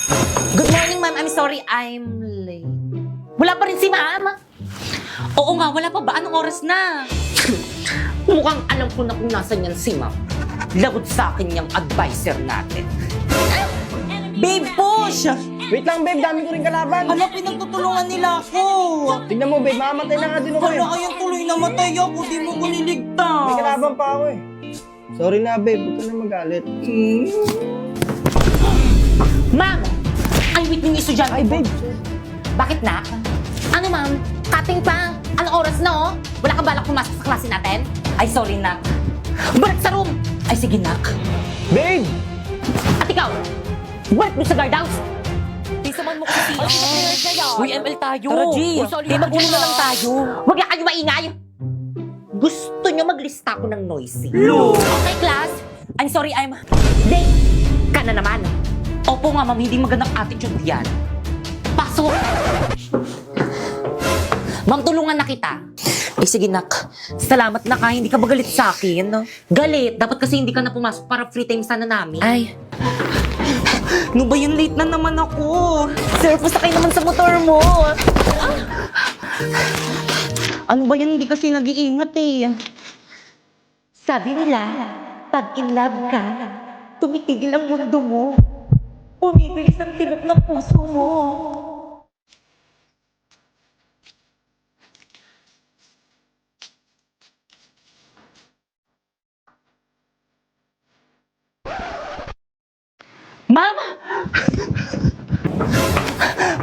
Good morning, ma'am. I'm sorry, I'm late. Wala pa rin si ma'am. Oo nga, wala pa ba? Anong oras na? Mukhang alam ko na kung nasan yan si ma'am. Lagot sa akin yung advisor natin. Babe, push! Wait lang, babe. Dami ko rin kalaban. Hala, pinagtutulungan nila ako. Tingnan mo, babe. Mamamatay na nga din ako eh. Hala, ayun tuloy namatay ako. Di mo ko niligtas. May kalaban pa ako eh. Sorry na, babe. Huwag ka na magalit. Ma'am! Ay, wait yung estudyante Ay, ko. babe. Bakit na? Ano, ma'am? Cutting pa? Anong oras na, oh? Wala ka balak pumasok sa klase natin? Ay, sorry, nak. Balik sa room! Ay, sige, nak. Babe! At ikaw, balik mo sa guardhouse. Di saman mo kasi Uy, ML tayo. Tara, G. Uy, sorry, mag-uno na lang tayo. Huwag na kayo maingay. Gusto nyo maglista ko ng noisy. Okay, class. I'm sorry, I'm late. Ka na naman. Opo nga, ma'am, hindi magandang attitude yan. Pasok! Ma'am, tulungan na kita. Ay, sige, nak. Salamat na ka. Hindi ka ba galit sa akin? Galit. Dapat kasi hindi ka na pumasok para free time sana namin. Ay. Ano ba yun? Late na naman ako. Sir, pasakay naman sa motor mo. Ano ba yan? Hindi kasi nag-iingat eh. Sabi nila, pag in love ka, tumitigil ang mundo mo. Umibilis ang tibok ng puso mo. Ma'am!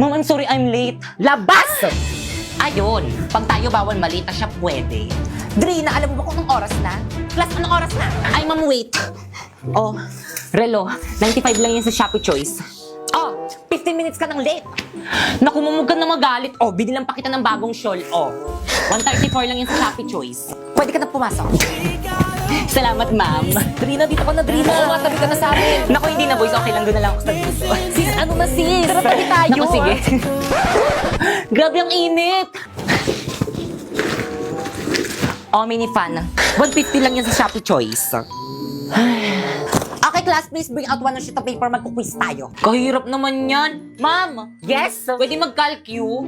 Ma'am, I'm sorry I'm late. Labas! Ayun, pag tayo bawal malita siya pwede. Drina, alam mo ba kung anong oras na? Class, anong oras na? Ay, ma'am, wait. Oh, relo, 95 lang yan sa Shopee Choice. Oh, 15 minutes ka nang late. Naku, mamug ka na magalit. Oh, binilang pa kita ng bagong shawl. Oh, 134 lang yan sa Shopee Choice. Pwede ka na pumasok. Salamat, ma'am. Drina, dito ka na, Drina. Oo, tabi ka na sa amin. Naku, hindi na, boys. Okay lang, doon na lang ako sa dito. Sis, ano na, sis? Tara, tabi tayo. Naku, sige. Grabe ang init. Oh, mini fan. 150 lang yan sa Shopee Choice. Okay, class, please bring out one sheet of paper. Magkuquiz tayo. Kahirap naman yan. Ma'am. Yes? Pwede mag-calcu?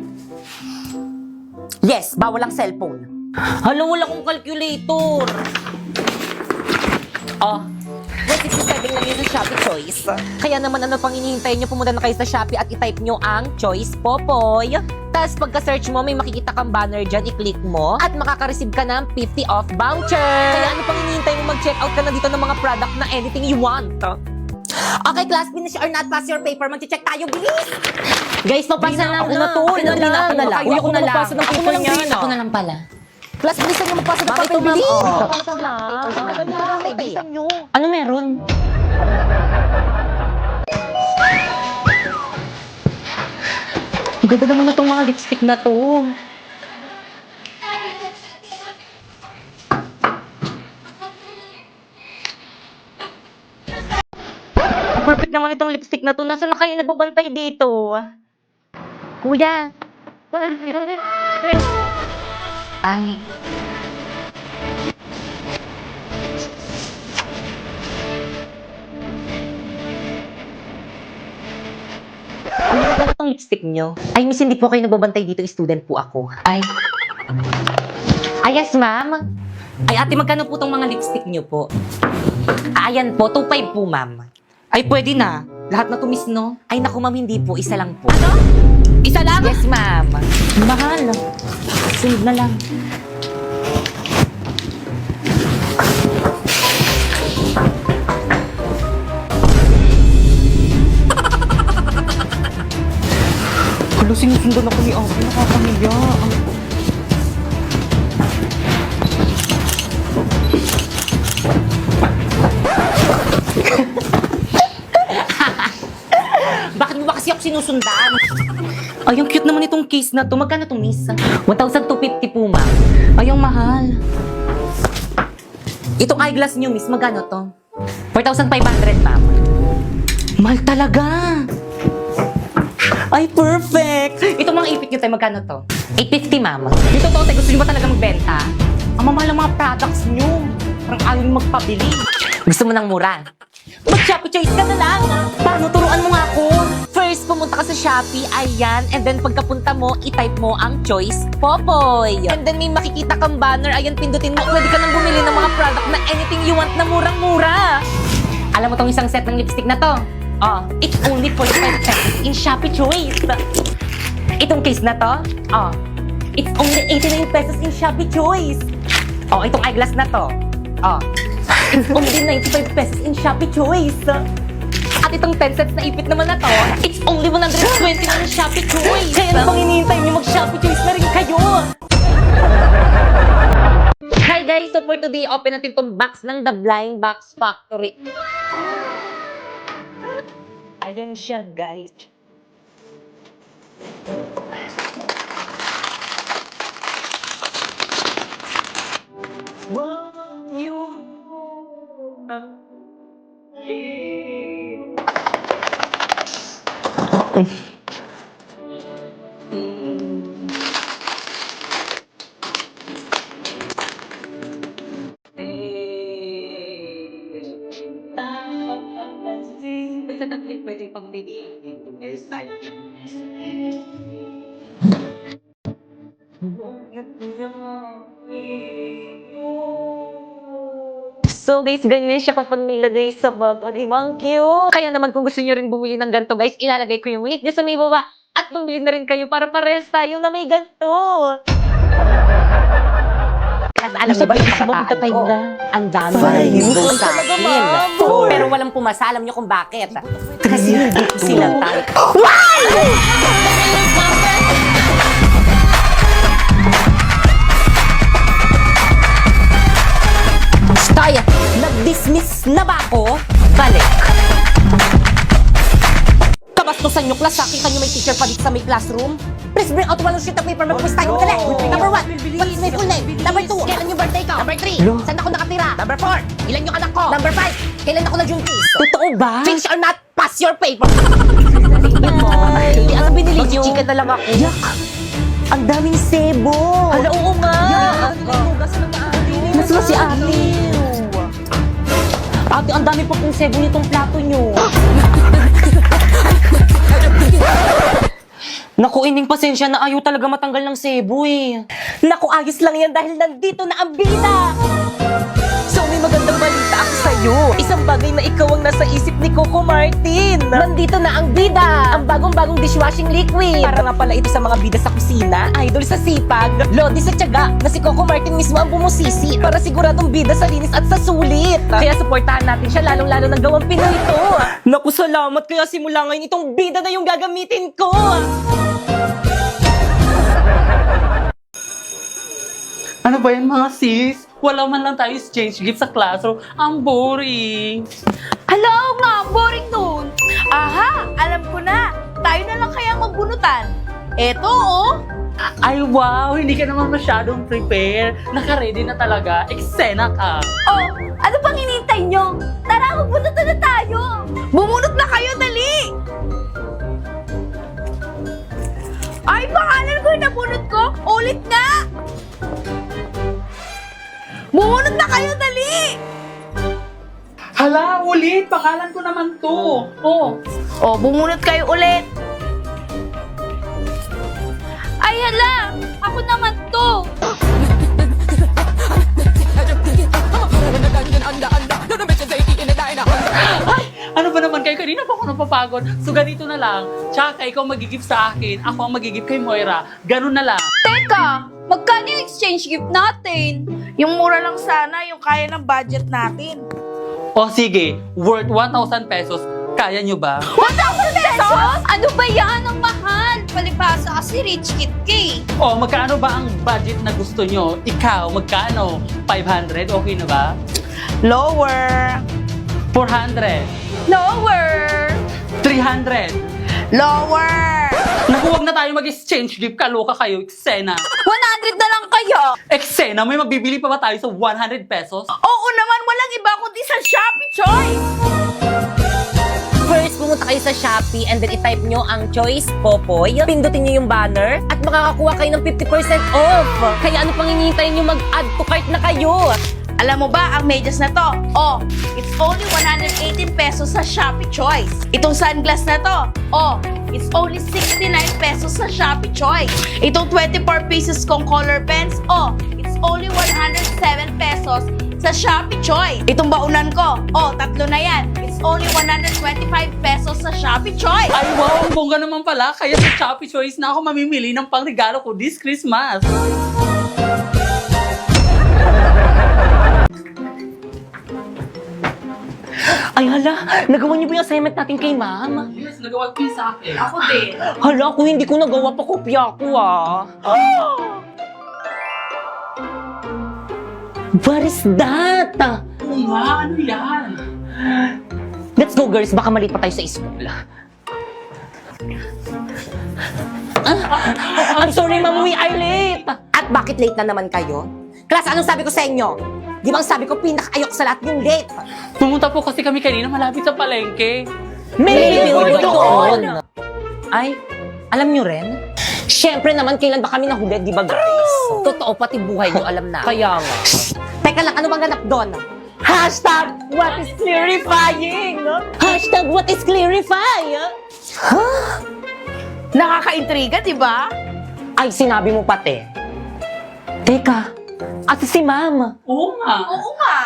Yes, bawal ang cellphone. Hala, wala akong calculator. Oh, 167 lang yun sa Shopee Choice. Kaya naman ano pang hinihintay nyo, pumunta na kayo sa Shopee at i-type nyo ang Choice Popoy. Tapos pagka-search mo, may makikita kang banner dyan, i-click mo at makaka-receive ka ng 50 off voucher. Kaya ano pang hinihintay mo, mag-check out ka na dito ng mga product na anything you want. Okay, class, finish or not, pass your paper. Mag-check tayo, bilis! Guys, papasa na Ako na to. Ako na lang. Ako na lang. Uy, ako na lang. magpasa ng Ako paper na lang, niyan. Drina. Ako na lang pala. Class, bilisan niyo magpasa ng Bakit papel, ito, ma'am? bilis. Oh. Bilisan niyo. Ano meron? Ang ganda naman na itong mga lipstick na to. Perfect naman itong lipstick na to. Nasaan na kayo nagbabantay dito? Kuya. Ay. Ano ba itong lipstick nyo? Ay, miss, hindi po kayo nagbabantay dito. Student po ako. Ay. Ay, yes, ma'am. Ay, ate, magkano po itong mga lipstick nyo po? Ayan po, 2.5 po, ma'am. Ay, pwede na. Lahat na to, miss, no? Ay, naku, ma'am, hindi po. Isa lang po. Ano? Isa lang? Yes, ma'am. Mahal. Sunod na lang. Hala, sinusundan ako ni Ate. Nakakamiya. Bakit mo ba kasi ako sinusundan? Ay, ang cute naman itong case na to. Magkano to, miss? 1,250 po, ma'am. Ay, ang mahal. Itong eyeglass nyo, miss, magkano to? 4,500, ma'am. Mahal talaga. Ay, perfect! Itong mga ipit nyo tayo, magkano to? 850, ma'am. Dito to, gusto nyo ba talaga magbenta? Ang mamahal ng mga products nyo. Parang ayaw nyo magpabili. Gusto mo ng mura? Mag-Shopee Choice ka na lang. Paano? Turuan mo nga ako. First pumunta ka sa Shopee, ayan. And then pagkapunta mo, i-type mo ang choice Popoy. And then may makikita kang banner, ayan, pindutin mo. Pwede ka nang bumili ng mga product na anything you want na murang-mura. Alam mo tong isang set ng lipstick na to? Oh, it's only 45 pesos in Shopee Choice. Itong case na to? Oh, it's only 89 pesos in Shopee Choice. Oh, itong eyeglass na to? Oh, it's only 95 pesos in Shopee Choice. At itong 10 sets na ipit naman na to, it's only 120 in Shopee Choice. Kaya na bang hinihintay niyo mag-Shopee Choice na rin kayo? Hi guys! So for today, open natin itong box ng The Blind Box Factory. Ayan siya, guys. Pwede pang So guys, ganyan siya kapag nilagay sa bag. Di ba? Ang cute! Kaya naman kung gusto nyo rin bumili ng ganito guys, ilalagay ko yung link dyan sa may baba. At bumili na rin kayo para parehas tayo na may ganito. Kasi alam niyo ba yung pagkataan ko? Ang dami nag-ibo sa akin. Pero walang pumasa. Alam niyo kung bakit? Kasi hindi ko sila type. Stay! Nag-dismiss na ba ako? Balik! Kabastusan niyo class, sakita niyo may teacher pa dito sa may classroom? Please bring out one sheet of paper, mag-quiz tayo magdala. Number 1, what is my full name? Number 2, kailan yung birthday ko? Number 3, saan ako nakatira? Number 4, ilan yung anak ko? Number 5, kailan ako na-junkies? Totoo ba? Finish or not, pass your paper! Hindi, ano binili niyo? Chicken na lang ako. Yak! Ang daming sebo! Hala, oo nga! Mas si ate. Ate, ang dami pa pong sebo nitong plato niyo. Naku, ining pasensya na ayaw talaga matanggal ng sebo eh. Naku, ayos lang yan dahil nandito na ang bida! So, may magandang balita ako sa'yo. Isang bagay na ikaw ang nasa isip ni Coco Martin. Nandito na ang bida! Ang bagong-bagong dishwashing liquid. Para nga pala ito sa mga bida sa kusina, idol sa sipag, lodi sa tiyaga, na si Coco Martin mismo ang bumusisi para siguradong bida sa linis at sa sulit. Kaya supportahan natin siya lalong-lalo na gawang Pinoy ito. Naku, salamat. Kaya simula ngayon itong bida na yung gagamitin ko. Ano ba yan mga sis? Wala man lang tayo exchange gift sa classroom. Ang boring. Hello nga, boring nun. Aha, alam ko na. Tayo na lang kayang magbunutan. Eto, oh. Ay wow, hindi ka naman masyadong prepare. Naka-ready na talaga. Eksena ka. Oh, ano pang hinintay nyo? Tara, magbunutan na tayo. Bumunot na kayo, dali. Ay, pangalan ko yung nabunot ko. Ulit nga. Bumunot na kayo, dali. Hala, ulit. Pangalan ko naman to. Oh. Oh, bumunot kayo ulit. Ay, hala! Ako naman to! Ay, ano ba naman kayo? Kanina pa ako napapagod. So ganito na lang. Tsaka ikaw magigip sa akin. Ako ang magigip kay Moira. Ganun na lang. Teka! Magkano yung exchange gift natin? Yung mura lang sana, yung kaya ng budget natin. O sige, worth 1,000 pesos. Kaya nyo ba? 1,000 pesos? Ano ba yan? Ang mahal! Palibasa kasi rich kid ka eh. O magkano ba ang budget na gusto nyo? Ikaw, magkano? 500? Okay na ba? Lower! 400? Lower! 300? Lower! Naku, wag na tayo mag-exchange gift. Kaloka kayo, eksena. 100 na lang kayo! Eksena, may mabibili pa ba tayo sa 100 pesos? Oo naman, walang iba kundi sa Shopee Choice! First, pumunta kayo sa Shopee and then i-type nyo ang choice Popoy. Pindutin nyo yung banner at makakakuha kayo ng 50% off. Kaya ano pang hinihintay nyo, mag-add to cart na kayo. Alam mo ba, ang medyas na to? Oh, it's only 118 pesos sa Shopee Choice. Itong sunglass na to? Oh, it's only 69 pesos sa Shopee Choice. Itong 24 pieces kong color pens, it's only 107 pesos sa Shopee Choice. Itong baunan ko, tatlo na yan. It's only 125 pesos sa Shopee Choice. Ay, wow, ang bongga naman pala. Kaya sa Shopee Choice na ako mamimili ng pangregalo ko this Christmas. Ay hala, nagawa niyo ba yung assignment natin kay ma'am? Yes, nagawa ko yun sa akin. Ako din. Hala, kung hindi ko nagawa pa, kopya ko What is that? Oo nga, ano yan? Let's go girls, baka maliit pa tayo sa school. I'm sorry ma'am, we are late. At bakit late na naman kayo? Class, anong sabi ko sa inyo? Di ba ang sabi ko pinaka-ayok sa lahat yung late? Pumunta po kasi kami kanina malapit sa palengke. May billboard doon! Ay, alam nyo rin? Siyempre naman, kailan ba kami nahuli, di ba guys? Totoo, pati buhay nyo alam na. Kaya nga. Teka lang, ano bang ganap doon? Hashtag, what is clarifying? Hashtag, what is clarifying? Nakaka-intriga, di ba? Ay, sinabi mo pati. Teka, ate si ma'am. Oo nga. Oo nga.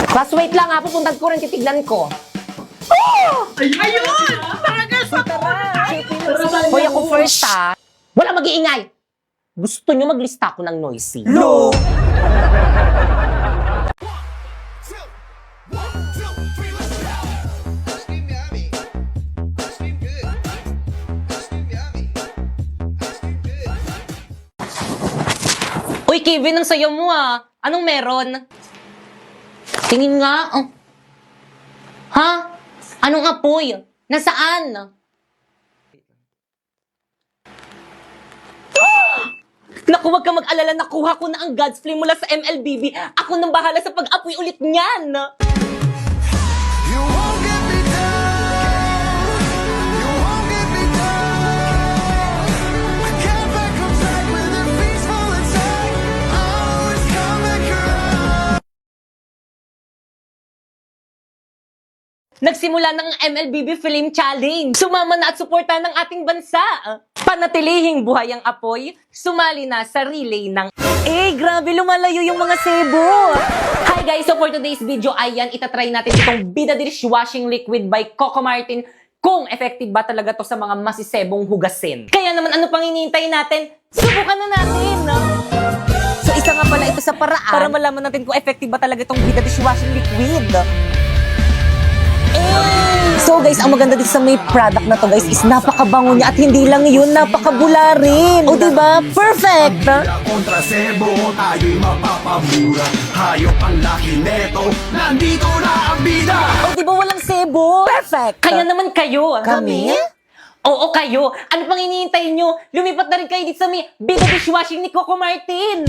Class, wait lang ha, pupuntan ko rin, titignan ko. Ayun! Talaga sa Hoy, ako first ha. Wala mag-iingay. Gusto nyo maglista ako ng noisy? No! Uy, Kevin, ang sayo mo Anong meron? Tingin nga. Ha? Anong apoy? Nasaan? Naku, wag ka mag-alala. Nakuha ko na ang God's Flame mula sa MLBB. Ako nang bahala sa pag-apoy ulit niyan. You won't get me down. You won't get me down. I can't back on track with a peaceful attack. I always come back around. Nagsimula ng MLBB Film Challenge. Sumama na at suporta ng ating bansa. Panatilihing buhay ang apoy, sumali na sa relay ng... grabe, lumalayo yung mga sebo. Hi guys, so for today's video, ayan, itatry natin itong Bida Dishwashing Liquid by Coco Martin kung effective ba talaga to sa mga masisebong hugasin. Kaya naman, ano pang hinihintay natin? Subukan na natin! So isa nga pala ito sa paraan para malaman natin kung effective ba talaga itong Bida Dishwashing Liquid. So guys, ang maganda dito sa may product na to guys is napakabango niya at hindi lang yun, napakabula rin. O diba? Perfect! Kontra sebo, tayo'y mapapamura. Hayop ang laki neto, nandito na ang bida. O diba walang sebo? Perfect! Kaya naman kayo. Kami? Oo, kayo. Ano pang hinihintay nyo? Lumipat na rin kayo dito sa may Bida Dishwashing ni Coco Martin.